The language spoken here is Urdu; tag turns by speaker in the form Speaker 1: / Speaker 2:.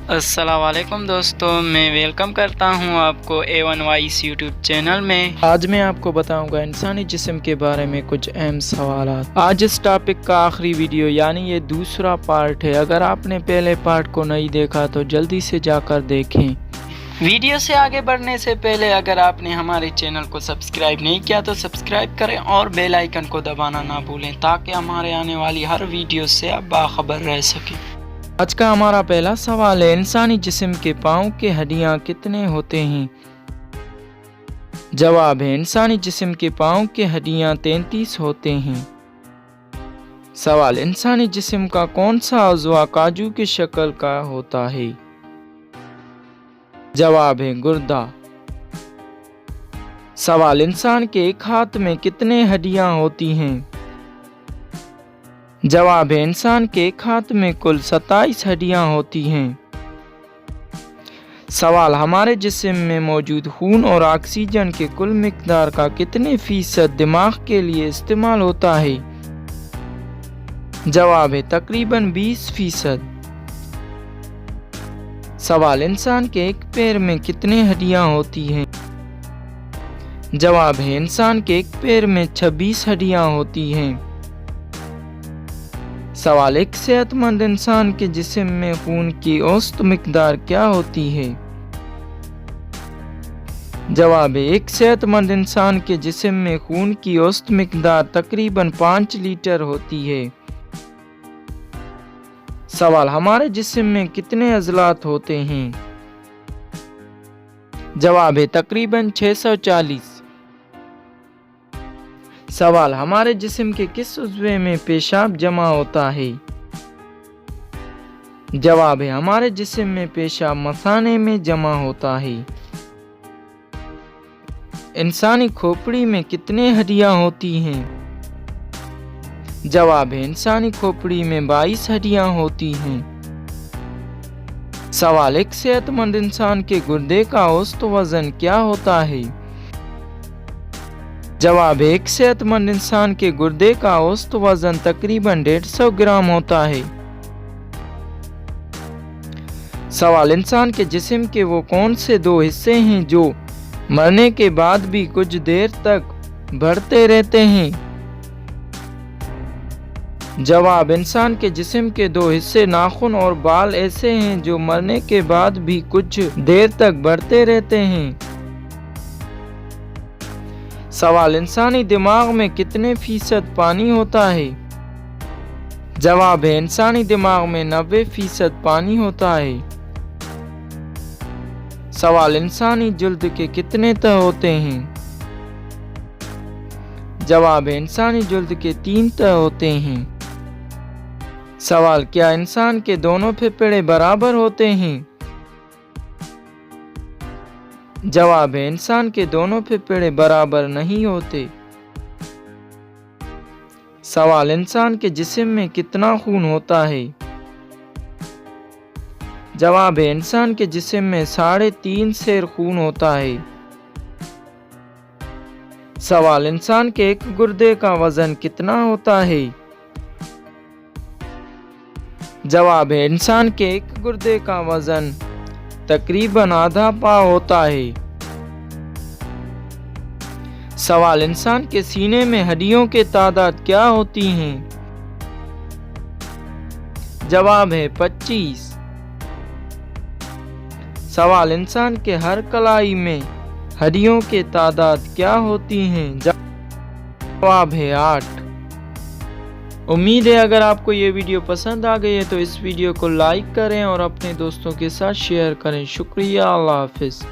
Speaker 1: السلام علیکم دوستوں، میں ویلکم کرتا ہوں آپ کو A1 وائس یوٹیوب چینل میں۔ آج میں آپ کو بتاؤں گا انسانی جسم کے بارے میں کچھ اہم سوالات۔ آج اس ٹاپک کا آخری ویڈیو یعنی یہ دوسرا پارٹ ہے۔ اگر آپ نے پہلے پارٹ کو نہیں دیکھا تو جلدی سے جا کر دیکھیں۔ ویڈیو سے آگے بڑھنے سے پہلے اگر آپ نے ہمارے چینل کو سبسکرائب نہیں کیا تو سبسکرائب کریں اور بیل آئیکن کو دبانا نہ بھولیں تاکہ ہمارے آنے والی ہر ویڈیو سے آپ باخبر رہ سکیں۔ آج کا ہمارا پہلا سوال ہے، انسانی جسم کے پاؤں کے ہڈیاں کتنے ہوتے ہیں؟ جواب ہے، انسانی جسم کے پاؤں کے ہڈیاں 33 ہوتے ہیں۔ سوال، انسانی جسم کا کون سا عضو کاجو کی شکل کا ہوتا ہے؟ جواب ہے، گردہ۔ سوال، انسان کے ایک ہاتھ میں کتنے ہڈیاں ہوتی ہیں؟ جواب ہے، انسان کے ایک ہاتھ میں کل 27 ہڈیاں ہوتی ہیں۔ سوال، ہمارے جسم میں موجود خون اور آکسیجن کے کل مقدار کا کتنے فیصد دماغ کے لیے استعمال ہوتا ہے؟ جواب ہے، تقریباً 20%۔ سوال، انسان کے ایک پیر میں کتنے ہڈیاں ہوتی ہیں؟ جواب ہے، انسان کے ایک پیر میں 26 ہڈیاں ہوتی ہیں۔ سوال، ایک صحت مند انسان کے جسم میں خون کی اوسط مقدار کیا ہوتی ہے؟ جواب ہے، ایک صحت مند انسان کے جسم میں خون کی اوسط مقدار تقریباً 5 لیٹر ہوتی ہے۔ سوال، ہمارے جسم میں کتنے عضلات ہوتے ہیں؟ جواب ہے، تقریباً 640۔ سوال، ہمارے جسم کے کس عضو میں پیشاب جمع ہوتا ہے؟ جواب ہے، ہمارے جسم میں پیشاب مثانے میں جمع ہوتا ہے۔ انسانی کھوپڑی میں کتنے ہڈیاں ہوتی ہیں؟ جواب ہے، انسانی کھوپڑی میں 22 ہڈیاں ہوتی ہیں۔ سوال، ایک صحت مند انسان کے گردے کا اوسط وزن کیا ہوتا ہے؟ جواب ہے، ایک صحت مند انسان کے گردے کا اوسط وزن تقریباً 150 گرام ہوتا ہے۔ سوال، انسان کے جسم کے وہ کون سے 2 حصے ہیں جو مرنے کے بعد بھی کچھ دیر تک بڑھتے رہتے ہیں؟ جواب، انسان کے جسم کے 2 حصے ناخن اور بال ایسے ہیں جو مرنے کے بعد بھی کچھ دیر تک بڑھتے رہتے ہیں۔ سوال، انسانی دماغ میں کتنے فیصد پانی ہوتا ہے؟ جواب ہے، انسانی دماغ میں 90% پانی ہوتا ہے۔ سوال، انسانی جلد کے کتنے تہ ہوتے ہیں؟ جواب ہے، انسانی جلد کے 3 تہ ہوتے ہیں۔ سوال، کیا انسان کے دونوں پھیپھڑے برابر ہوتے ہیں؟ جواب ہے، انسان کے دونوں پھیپھڑے برابر نہیں ہوتے۔ سوال، انسان کے جسم میں کتنا خون ہوتا ہے؟ جواب ہے، انسان کے جسم میں 3.5 سیر خون ہوتا ہے۔ سوال، انسان کے ایک گردے کا وزن کتنا ہوتا ہے؟ جواب ہے، انسان کے ایک گردے کا وزن تقریباً آدھا پاؤ ہوتا ہے۔ سوال، انسان کے سینے میں ہڈیوں کی تعداد کیا ہوتی ہیں؟ جواب ہے، 25۔ سوال، انسان کے ہر کلائی میں ہڈیوں کی تعداد کیا ہوتی ہیں؟ جواب ہے، 8۔ امید ہے اگر آپ کو یہ ویڈیو پسند آ گئی ہے تو اس ویڈیو کو لائک کریں اور اپنے دوستوں کے ساتھ شیئر کریں۔ شکریہ، اللہ حافظ۔